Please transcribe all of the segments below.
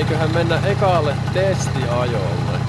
eiköhän mennä ekaalle testiajolle.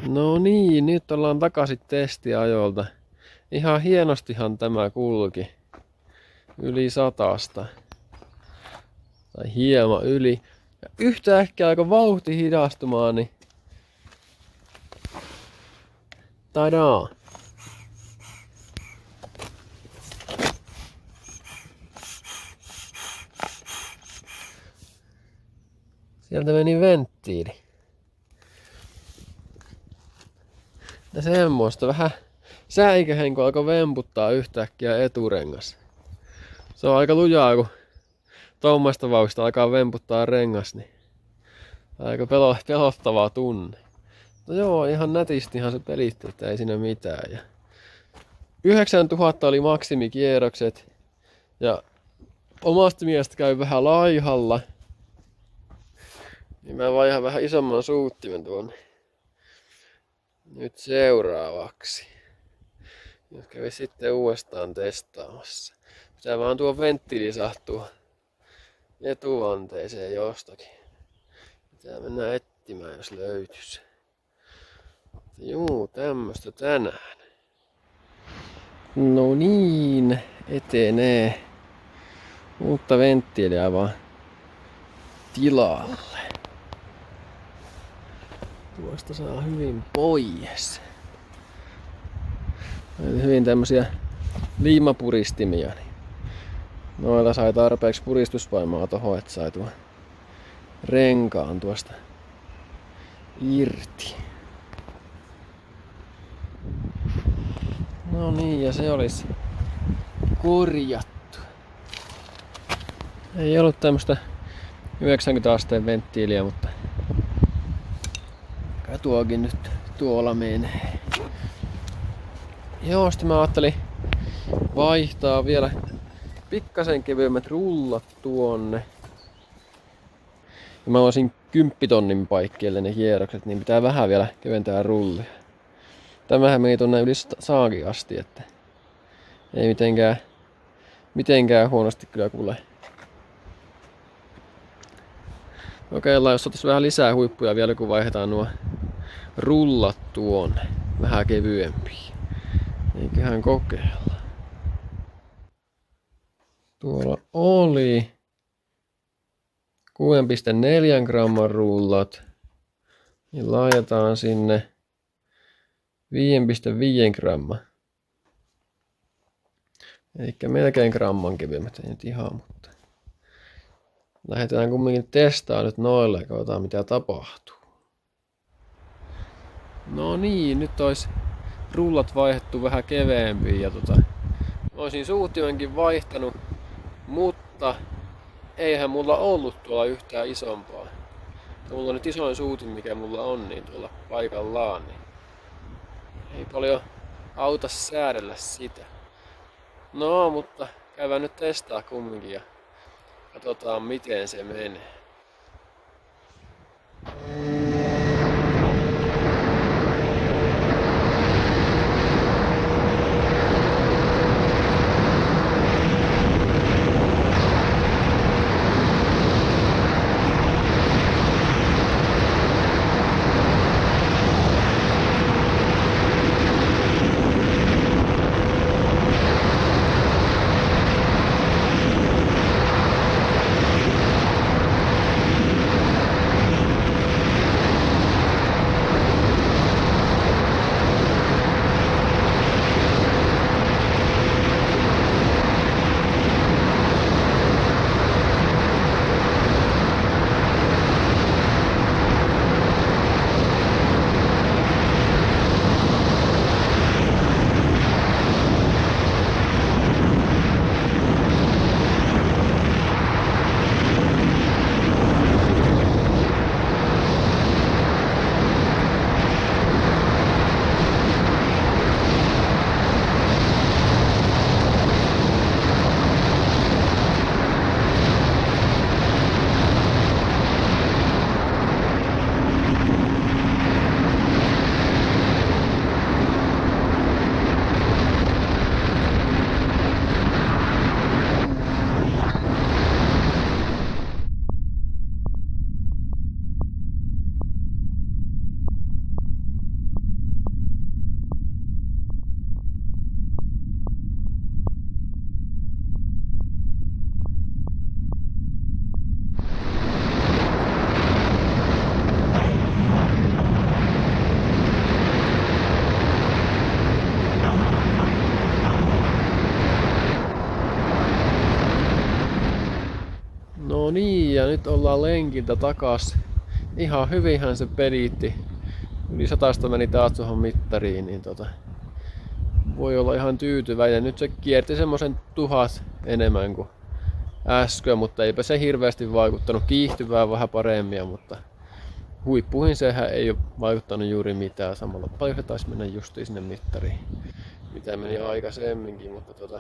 No niin, nyt ollaan takaisin testiajoilta. Ihan hienostihan tämä kulki. Yli 100. Tai hieman yli. Ja yhtäkkiä alkoi vauhti hidastumaan, niin... Tadaa! Sieltä meni venttiili. Ja semmoista vähän säikähen, kun alkoi vemputtaa yhtäkkiä eturengas. Se on aika lujaa, kun tuommoista vauhdista alkaa vemputtaa rengas, niin aika pelottava tunne. No joo, ihan nätistihan se pelitti, että ei siinä mitään. Ja 9000 oli maksimikierrokset ja omasta mielestä käy vähän laihalla. Niin mä vaihan vähän isomman suuttimen tuonne. Nyt seuraavaksi. Jos kävi sitten uudestaan testaamassa. Pitää vaan tuo venttiili sahtua etuanteeseen jostakin. Pitää mennä etsimään, jos löytyisi. Juu, tämmöstä tänään. No niin, etenee. Uutta venttiiliä vaan tilalle. Tuosta saa hyvin pois. Hyvin tämmösiä liimapuristimia. Niin noilla sai tarpeeksi puristusvoimaa tohon, että sai tuon renkaan tuosta irti. No niin, ja se olisi korjattu. Ei ollut tämmöstä 90 asteen venttiiliä, mutta kai tuokin nyt tuolla menee. Joo, sitten mä ajattelin vaihtaa vielä pikkasen kevyemmät rullat tuonne. Ja mä olisin 10 tonnin paikkeille ne kierrokset, niin pitää vähän vielä keventää rullia. Tämähän meni tonne yli saakin asti, että ei mitenkään huonosti kyllä kuule. Kokeillaan, jos otais vähän lisää huippuja vielä, kun vaihdetaan nuo rullat tuonne. Vähän kevyempiä. Eiköhän kokeilla. Tuolla oli 6,4 gramman rullat. Niin laajataan sinne 5,5 gramman. Elikkä melkein gramman kevyemmät, ei nyt ihan, mutta lähdetään kumminkin testaamaan nyt noilla ja katsotaan mitä tapahtuu. No niin, nyt olisi rullat vaihdettu vähän keveempiin ja olisin suutimenkin vaihtanut, mutta eihän mulla ollut tuolla yhtään isompaa. Mulla on nyt isoin suutin mikä mulla on niin tuolla paikallaan, niin ei paljon auta säädellä sitä. No, mutta käydään nyt testaa kumminkin ja katsotaan miten se menee. No niin, ja nyt ollaan lenkiltä takas. Ihan hyvinhän se pelitti. Yli 100 meni taas tuohon mittariin, niin voi olla ihan tyytyväinen. Nyt se kierti semmosen 1000 enemmän kuin äsken, mutta eipä se hirveästi vaikuttanut. Kiihtyvää vähän paremmin, mutta huippuihin sehän ei ole vaikuttanut juuri mitään. Samalla paljon se taisi mennä justiin sinne mittariin, mitä meni aikaisemminkin, mutta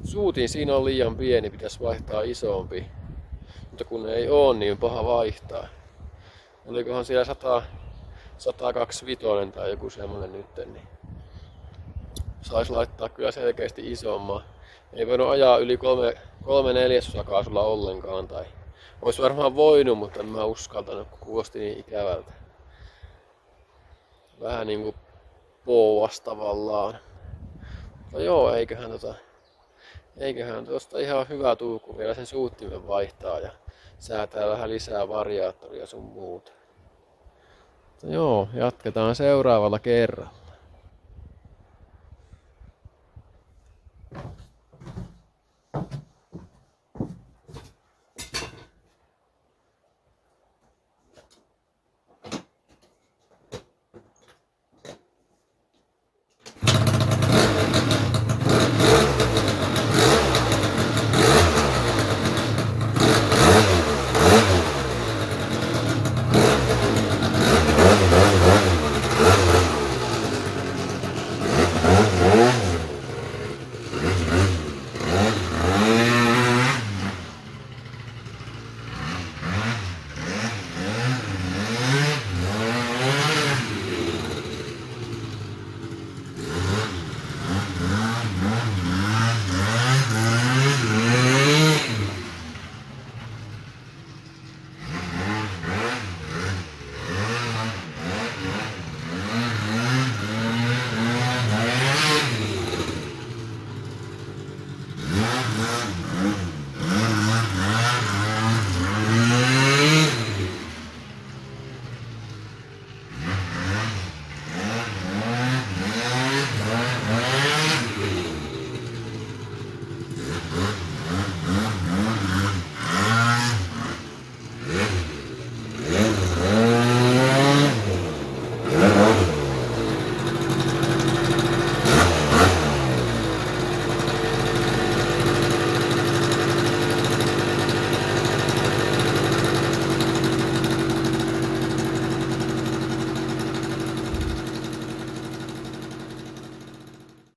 suutin siinä on liian pieni, pitäisi vaihtaa isompi. Mutta kun ei oo, niin paha vaihtaa. Olikohan siellä 125 tai joku semmonen nyt, niin sais laittaa kyllä selkeästi isomman. Ei voinut ajaa yli 3/4 kaasulla ollenkaan, tai ois varmaan voinut, mutta en mä uskaltanut, kun kuulosti niin ikävältä. Vähän niinku pouas tavallaan. Mutta joo, eiköhän tosta ihan hyvä tuu, kun vielä sen suuttimen vaihtaa ja säätää vähän lisää variaattoria sun muuta. Mutta joo, jatketaan seuraavalla kerralla.